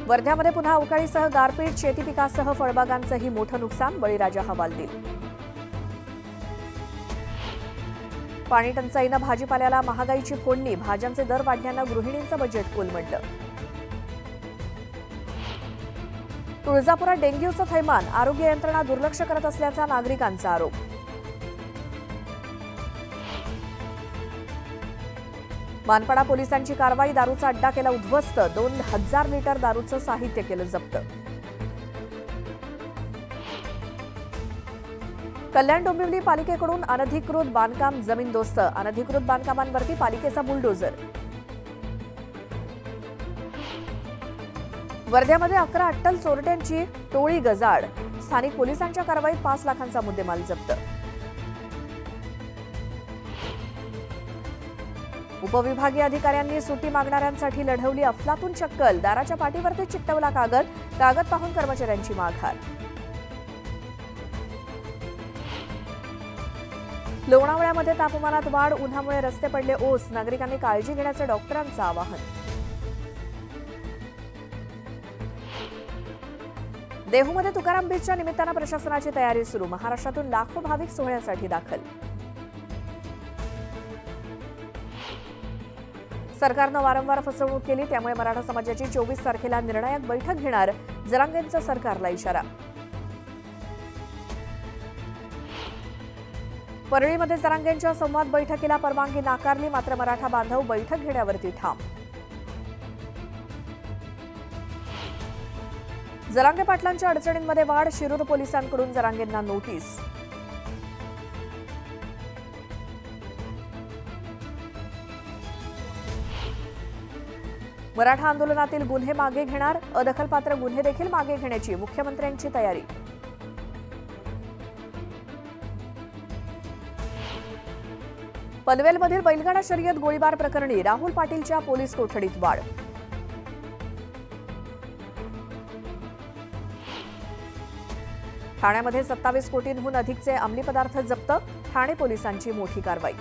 वर्ध्यामध्ये पुन्हा अवकाळीसह गारपीट, शेती पिकासह फळबागांचंही मोठं नुकसान, बळीराजा हवालदिल. पाणी टंचाईनं भाजीपाल्याला महागाईची फोडणी, भाज्यांचे दर वाढल्यानं गृहिणींचं बजेट कोलमडलं. तुळजापुरात डेंग्यूचं थैमान, आरोग्य यंत्रणा दुर्लक्ष करत असल्याचा नागरिकांचा आरोप. मानपाडा पोलिसांची कारवाई, दारूचा अड्डा केला उद्ध्वस्त, 2000 लिटर दारूचं साहित्य केलं जप्त. कल्याण डोंबिवली पालिकेकडून अनधिकृत बांधकाम जमीनदोस्त, अनधिकृत बांधकामांवरती पालिकेचा बुलडोझर. वर्ध्यामध्ये 11 अट्टल चोरट्यांची टोळी गजाआड, स्थानिक पोलिसांच्या कारवाईत 5 लाखांचा मुद्देमाल जप्त. उपविभागीय अधिकाऱ्यांनी सुट्टी मागणाऱ्यांसाठी लढवली अफलातून चक्कल, दाराच्या पाठीवरती चिकटवला कागद पाहून कर्मचाऱ्यांची माघार. लोणावळ्यामध्ये तापमानात वाढ, उन्हामुळे रस्ते पडले ओस, नागरिकांनी काळजी घेण्याचं डॉक्टरांचं आवाहन. देहूमध्ये तुकाराम बीचच्या निमित्तानं प्रशासनाची तयारी सुरू, महाराष्ट्रातून लाखो भाविक सोहळ्यासाठी दाखल. सरकारनं वारंवार फसवणूक केली, त्यामुळे मराठा समाजाची 24 तारखेला निर्णायक बैठक घेणार, जरांगेंचा सरकारला इशारा. परळीमध्ये जरांगेंच्या संवाद बैठकीला परवानगी नाकारली, मात्र मराठा बांधव बैठक घेण्यावरती ठाम. जरांगे पाटलांच्या अडचणींमध्ये वाढ, शिरूर पोलिसांकडून जरांगेंना नोटीस. मराठा आंदोलनातील गुन्हे मागे घेणार, अदखलपात्र गुन्हे देखील मागे घेण्याची मुख्यमंत्र्यांची तयारी. पनवेलमधील बैलगाडा शर्यत गोळीबार प्रकरणी राहुल पाटीलच्या पोलीस कोठडीत वाढ. ठाण्यामध्ये 27 कोटींहून अधिकचे अंमली पदार्थ जप्त, ठाणे पोलिसांची मोठी कारवाई.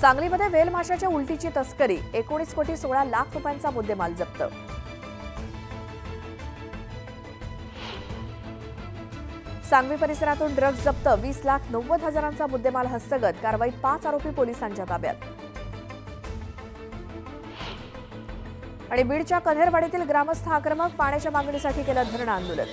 सांगलीमध्ये वेल माशाच्या उलटीची तस्करी, 19 कोटी 16 लाख रुपयांचा मुद्देमाल जप्त. सांगवी परिसरातून ड्रग्ज जप्त, 20,90,000चा मुद्देमाल हस्तगत, कारवाईत 5 आरोपी पोलिसांच्या ताब्यात. आणि बीडच्या कन्हेरवाडीतील ग्रामस्थ आक्रमक, पाण्याच्या मागणीसाठी केलं धरणं आंदोलन.